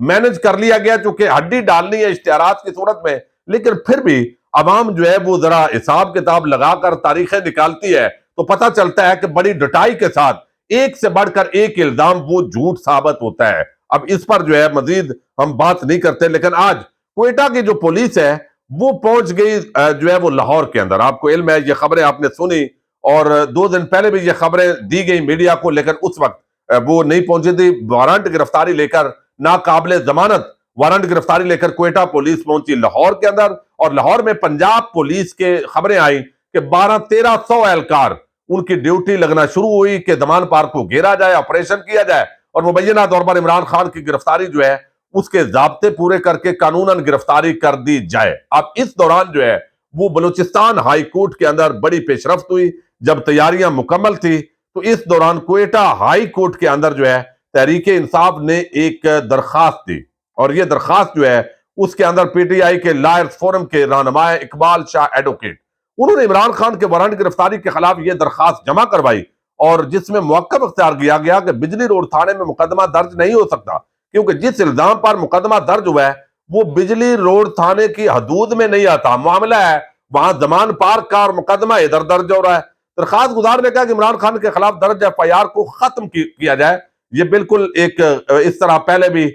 Manage کر لیا گیا چونکہ ہڈی ڈالنی ہے اشتہارات کی صورت میں، لیکن پھر بھی عوام جو ہے وہ ذرا حساب کتاب لگا کر تاریخیں نکالتی ہے تو پتہ چلتا ہے کہ بڑی ڈٹائی کے ساتھ ایک سے بڑھ کر ایک الزام وہ جھوٹ ثابت ہوتا ہے۔ اب اس پر جو ہے مزید ہم بات نہیں کرتے، لیکن آج کوئٹہ کی جو پولیس ہے وہ پہنچ گئی جو ہے وہ لاہور کے اندر۔ آپ کو علم ہے یہ خبریں آپ نے سنی، اور 2 دن پہلے بھی یہ خبریں دی گئی میڈیا کو، لیکن اس وقت وہ نہیں پہنچی تھی۔ وارنٹ گرفتاری لے کر، ناقابل ضمانت وارنٹ گرفتاری لے کر کوئٹہ پولیس پہنچی لاہور کے اندر، اور لاہور میں پنجاب پولیس کے خبریں آئیں کہ 1200-1300 اہلکار ان کی ڈیوٹی لگنا شروع ہوئی کہ زمان پارک کو گھیرا جائے، آپریشن کیا جائے، اور مبینہ طور پر عمران خان کی گرفتاری جو ہے اس کے ضابطے پورے کر کے قانوناً گرفتاری کر دی جائے۔ اب اس دوران جو ہے وہ بلوچستان ہائی کورٹ کے اندر بڑی پیش رفت ہوئی۔ جب تیاریاں مکمل تھی تو اس دوران کوئٹہ ہائی کورٹ کے اندر جو ہے تحریک انصاف نے ایک درخواست دی، اور یہ درخواست جو ہے اس کے اندر پی ٹی آئی کے لائرز فورم کے رہنما اقبال شاہ ایڈوکیٹ، انہوں نے عمران خان کے وارنٹ گرفتاری کے خلاف یہ درخواست جمع کروائی، اور جس میں موقف اختیار کیا گیا کہ بجلی روڈ تھانے میں مقدمہ درج نہیں ہو سکتا، کیونکہ جس الزام پر مقدمہ درج ہوا ہے وہ بجلی روڈ تھانے کی حدود میں نہیں آتا۔ معاملہ ہے وہاں زمان پارک کا، اور مقدمہ ادھر درج ہو رہا ہے۔ درخواست گزار نے کہا کہ عمران خان کے خلاف درج ایف آئی آر کو ختم کیا جائے۔ یہ بالکل ایک اس طرح پہلے بھی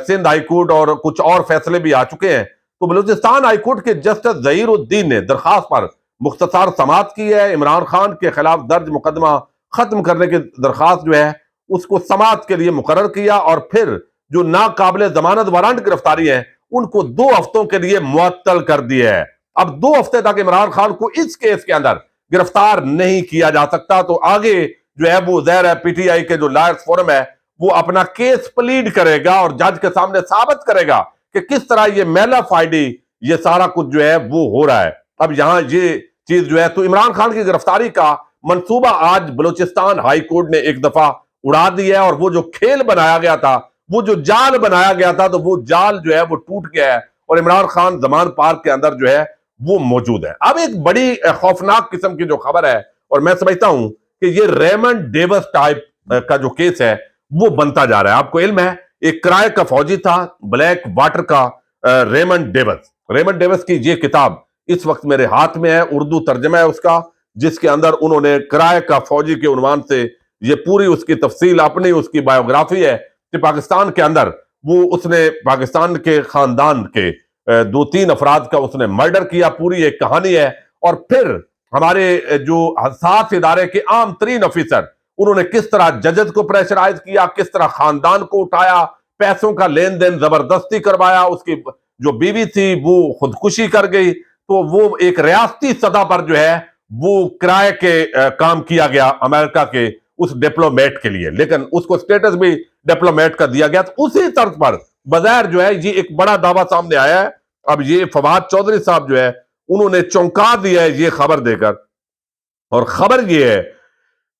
سندھ ہائی کورٹ اور کچھ اور فیصلے بھی آ چکے ہیں۔ تو بلوچستان ہائی کورٹ کے جسٹس ظہیر الدین نے درخواست پر مختصر سماعت کی ہے۔ عمران خان کے خلاف درج مقدمہ ختم کرنے کی درخواست جو ہے اس کو سماعت کے لیے مقرر کیا، اور پھر جو ناقابل ضمانت وارنٹ گرفتاری ہیں ان کو 2 ہفتوں کے لیے معطل کر دیا ہے۔ اب 2 ہفتے تک عمران خان کو اس کیس کے اندر گرفتار نہیں کیا جا سکتا۔ تو آگے جو ہے وہ ظاہر ہے پی ٹی آئی کے جو لائرز فورم ہے وہ اپنا کیس پلیڈ کرے گا اور جج کے سامنے ثابت کرے گا کہ کس طرح یہ میلا فائڈی یہ سارا کچھ جو ہے وہ ہو رہا ہے۔ اب یہاں یہ چیز جو ہے تو عمران خان کی گرفتاری کا منصوبہ آج بلوچستان ہائی کورٹ نے ایک دفعہ اڑا دیا ہے، اور وہ جو کھیل بنایا گیا تھا، وہ جو جال بنایا گیا تھا، تو وہ جال جو ہے وہ ٹوٹ گیا ہے، اور عمران خان زمان پارک کے اندر جو ہے وہ موجود ہے۔ اب ایک بڑی خوفناک قسم کی جو خبر ہے، اور میں سمجھتا ہوں کہ یہ ریمنڈ ڈیوس ٹائپ کا جو کیس ہے وہ بنتا جا رہا ہے۔ آپ کو علم ہے ایک کرائے کا فوجی تھا بلیک واٹر کا، ریمنڈ ڈیوس کی یہ کتاب اس وقت میرے ہاتھ میں ہے، اردو ترجمہ ہے اس کا، جس کے اندر انہوں نے کرائے کا فوجی کے عنوان سے یہ پوری اس کی تفصیل، اپنی اس کی بایوگرافی ہے کہ پاکستان کے اندر وہ اس نے پاکستان کے خاندان کے 2-3 افراد کا اس نے مرڈر کیا، پوری ایک کہانی ہے۔ اور پھر ہمارے جو حساس ادارے کے عام ترین افیسر انہوں نے کس طرح ججز کو پریشرائز کیا، کس طرح خاندان کو اٹھایا، پیسوں کا لین دین زبردستی کروایا، اس کی جو بیوی تھی وہ خودکشی کر گئی۔ تو وہ ایک ریاستی سطح پر جو ہے وہ کرائے کے کام کیا گیا امریکہ کے اس ڈپلومیٹ کے لیے، لیکن اس کو سٹیٹس بھی ڈپلومیٹ کا دیا گیا۔ تو اسی طرز پر بظاہر جو ہے یہ ایک بڑا دعویٰ سامنے آیا ہے۔ اب یہ فواد چودھری صاحب جو ہے انہوں نے چونکا دیا ہے یہ خبر دے کر، اور خبر یہ ہے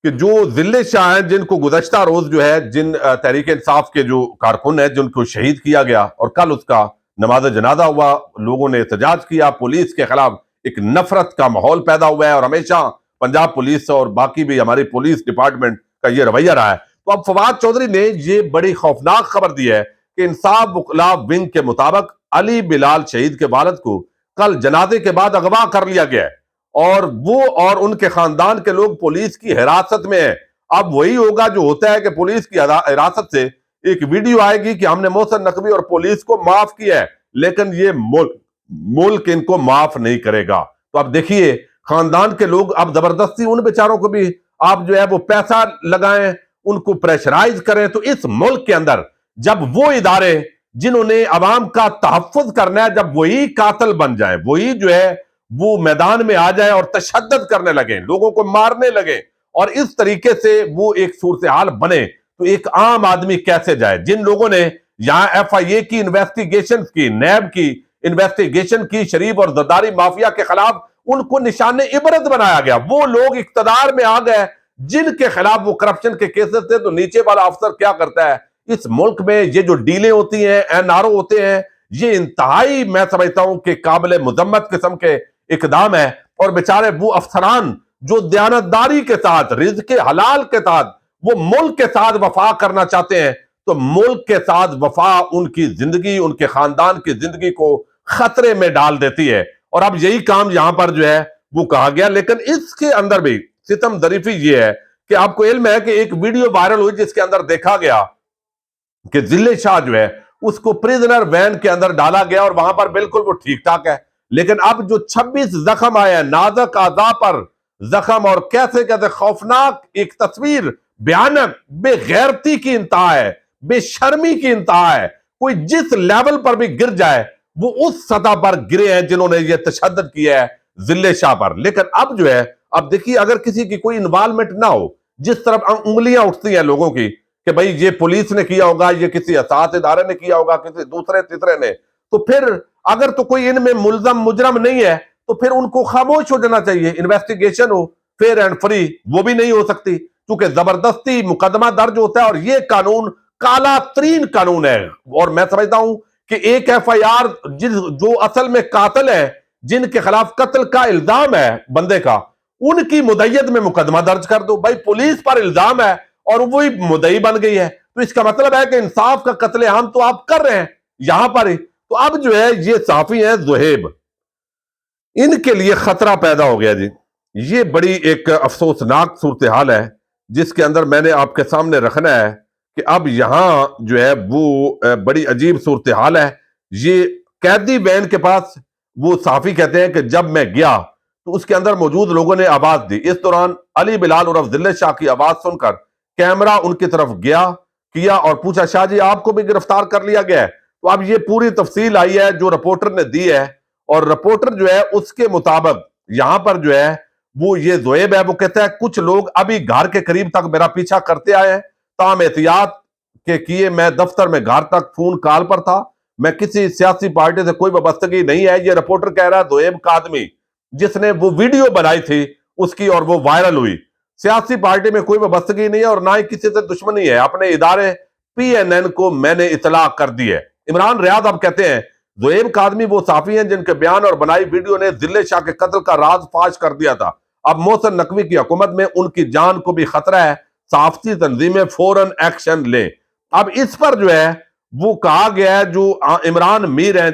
کہ جو ضلع شاہ ہیں جن کو گزشتہ روز جو ہے جن تحریک انصاف کے جو کارکن ہیں جن کو شہید کیا گیا، اور کل اس کا نماز جنازہ ہوا، لوگوں نے احتجاج کیا، پولیس کے خلاف ایک نفرت کا ماحول پیدا ہوا ہے، اور ہمیشہ پنجاب پولیس اور باقی بھی ہماری پولیس ڈپارٹمنٹ کا یہ رویہ رہا ہے۔ تو اب فواد چودھری نے یہ بڑی خوفناک خبر دی ہے کہ انصاف وکلاء ونگ کے مطابق علی بلال شہید کے والد کو کل جنازے کے بعد اغوا کر لیا گیا ہے، اور وہ اور ان کے خاندان کے لوگ پولیس کی حراست میں ہیں۔ اب وہی ہوگا جو ہوتا ہے کہ پولیس کی حراست سے ایک ویڈیو آئے گی کہ ہم نے محسن نقوی اور پولیس کو معاف کیا ہے، لیکن یہ ملک ان کو معاف نہیں کرے گا۔ تو اب دیکھیے خاندان کے لوگ اب زبردستی ان بیچاروں کو بھی آپ جو ہے وہ پیسہ لگائیں، ان کو پریشرائز کریں۔ تو اس ملک کے اندر جب وہ ادارے جنہوں نے عوام کا تحفظ کرنا ہے، جب وہی قاتل بن جائیں، وہی جو ہے وہ میدان میں آ جائیں اور تشدد کرنے لگیں، لوگوں کو مارنے لگیں، اور اس طریقے سے وہ ایک صورتحال بنے، تو ایک عام آدمی کیسے جائے؟ جن لوگوں نے یہاں ایف آئی اے کی انویسٹیگیشن کی، نیب کی انویسٹیگیشن کی شریف اور زرداری مافیا کے خلاف، ان کو نشان عبرت بنایا گیا۔ وہ لوگ اقتدار میں آ گئے جن کے خلاف وہ کرپشن کے کیسز تھے، تو نیچے والا افسر کیا کرتا ہے؟ اس ملک میں یہ جو ڈیلیں ہوتی ہیں، این آر او ہوتے ہیں، یہ انتہائی میں سمجھتا ہوں کہ قابل مذمت قسم کے اقدام ہے۔ اور بیچارے وہ افسران جو دیانتداری کے ساتھ، رزق حلال کے ساتھ وہ ملک کے ساتھ وفا کرنا چاہتے ہیں، تو ملک کے ساتھ وفا ان کی زندگی، ان کے خاندان کی زندگی کو خطرے میں ڈال دیتی ہے۔ اور اب یہی کام یہاں پر جو ہے وہ کہا گیا، لیکن اس کے اندر بھی ستم ظریفی یہ ہے کہ آپ کو علم ہے کہ ایک ویڈیو وائرل ہوئی جس کے اندر دیکھا گیا کہ ضلع شاہ جو ہے اس کو پریزنر وین کے اندر ڈالا گیا اور وہاں پر بالکل وہ ٹھیک ٹھاک ہے، لیکن اب جو 26 زخم آئے ہیں، نازک اعضاء پر زخم، اور کیسے کیسے خوفناک ایک تصویر، بھیانک، بے غیرتی کی انتہا ہے، بے شرمی کی انتہا ہے۔ کوئی جس لیول پر بھی گر جائے وہ اس سطح پر گرے ہیں جنہوں نے یہ تشدد کیا ہے ضلع شاہ پر۔ لیکن اب جو ہے، اب دیکھیے اگر کسی کی کوئی انوالومنٹ نہ ہو، جس طرف انگلیاں اٹھتی ہیں لوگوں کی کہ بھئی یہ پولیس نے کیا ہوگا، یہ کسی اطاعت ادارے نے کیا ہوگا، کسی دوسرے تیسرے نے، تو پھر اگر تو کوئی ان میں ملزم مجرم نہیں ہے تو پھر ان کو خاموش ہو جانا چاہیے، انویسٹیگیشن ہو فیئر اینڈ فری، وہ بھی نہیں ہو سکتی کیونکہ زبردستی مقدمہ درج ہوتا ہے، اور یہ قانون کالا ترین قانون ہے۔ اور میں سمجھتا ہوں کہ ایک ایف آئی آر جو اصل میں قاتل ہے، جن کے خلاف قتل کا الزام ہے بندے کا، ان کی مدعیت میں مقدمہ درج کر دو۔ بھائی پولیس پر الزام ہے اور وہی مدعی بن گئی ہے، تو اس کا مطلب ہے کہ انصاف کا قتل عام تو آپ کر رہے ہیں یہاں پر ہی۔ تو اب جو ہے یہ صحافی ہیں زہیب، ان کے لیے خطرہ پیدا ہو گیا جی۔ یہ بڑی ایک افسوسناک صورتحال ہے جس کے اندر میں نے آپ کے سامنے رکھنا ہے کہ اب یہاں جو ہے وہ بڑی عجیب صورتحال ہے۔ یہ قیدی وین کے پاس، وہ صحافی کہتے ہیں کہ جب میں گیا تو اس کے اندر موجود لوگوں نے آواز دی، اس دوران علی بلال عرف ضلع شاہ کی آواز سن کر کیمرہ ان کی طرف کیا اور پوچھا شاہ جی آپ کو بھی گرفتار کر لیا گیا ہے؟ تو اب یہ پوری تفصیل آئی ہے جو رپورٹر نے دی ہے، اور رپورٹر جو ہے اس کے مطابق یہاں پر جو ہے وہ یہ زہیب ہے، وہ کہتا ہے کچھ لوگ ابھی گھر کے قریب تک میرا پیچھا کرتے آئے ہیں، تاہم احتیاط کے کیے میں دفتر میں گھر تک فون کال پر تھا، میں کسی سیاسی پارٹی سے کوئی وابستگی نہیں ہے۔ یہ رپورٹر کہہ رہا ہے زہیب کاظمی جس نے وہ ویڈیو بنائی تھی اس کی اور وہ وائرل ہوئی، سیاسی پارٹی میں کوئی وابستگی نہیں ہے اور نہ ہی کسی سے دشمنی ہے، اپنے ادارے PNN کو میں نے اطلاع کر دی ہے۔ عمران ریاض اب کہتے ہیں زہیب کاظمی وہ صحافی ہیں جن کے بیان اور بنائی ویڈیو نے ضلع شاہ کے قتل کا راز فاش کر دیا تھا، اب محسن نقوی کی حکومت میں ان کی جان کو بھی خطرہ ہے، صحافتی تنظیمیں فوراً ایکشن لیں۔ اب اس پر جو ہے وہ کہا گیا ہے، جو عمران میر ہیں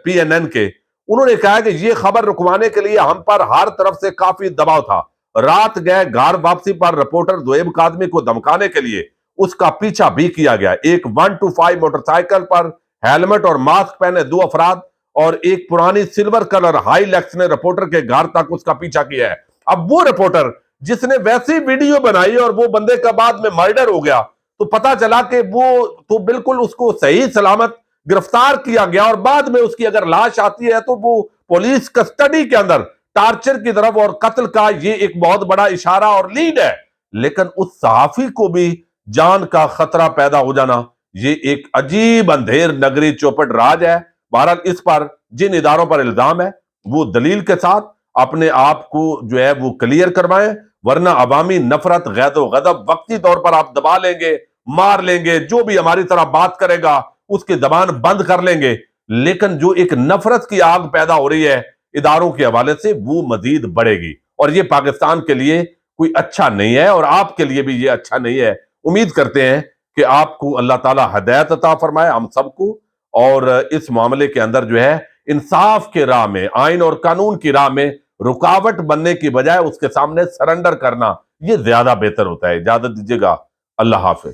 PNN کے، انہوں نے کہا کہ یہ خبر رکوانے کے لیے ہم پر ہر طرف سے کافی دباؤ تھا، رات گئے گھر واپسی پر رپورٹر زہیب کاظمی کو دھمکانے کے لیے اس کا پیچھا بھی کیا گیا، ایک 125 موٹر سائیکل پر ہیلمٹ اور ماسک پہنے 2 افراد اور ایک پرانی سلور کلر ہائی لیکس نے رپورٹر کے گھر تک اس کا پیچھا کیا ہے۔ اب وہ رپورٹر جس نے ویسی ویڈیو بنائی اور وہ بندے کا بعد میں مرڈر ہو گیا، تو پتا چلا کہ وہ تو بالکل اس کو صحیح سلامت گرفتار کیا گیا، اور بعد میں اس کی اگر لاش آتی ہے تو وہ پولیس کسٹڈی کے اندر ٹارچر کی طرف اور قتل کا یہ ایک بہت بڑا اشارہ اور لیڈ ہے۔ لیکن اس صحافی کو بھی جان کا خطرہ پیدا ہو جانا، یہ ایک عجیب اندھیر نگری چوپٹ راج ہے۔ بہرحال اس پر جن اداروں پر الزام ہے وہ دلیل کے ساتھ اپنے آپ کو جو ہے وہ کلیئر کروائیں، ورنہ عوامی نفرت، غیظ و غضب وقتی طور پر آپ دبا لیں گے، مار لیں گے، جو بھی ہماری طرح بات کرے گا اس کی زبان بند کر لیں گے، لیکن جو ایک نفرت کی آگ پیدا ہو رہی ہے اداروں کے حوالے سے وہ مزید بڑھے گی، اور یہ پاکستان کے لیے کوئی اچھا نہیں ہے، اور آپ کے لیے بھی یہ اچھا نہیں ہے۔ امید کرتے ہیں کہ آپ کو اللہ تعالی ہدایت عطا فرمائے ہم سب کو، اور اس معاملے کے اندر جو ہے انصاف کے راہ میں، آئین اور قانون کی راہ میں رکاوٹ بننے کی بجائے اس کے سامنے سرنڈر کرنا یہ زیادہ بہتر ہوتا ہے۔ اجازت دیجیے گا، اللہ حافظ۔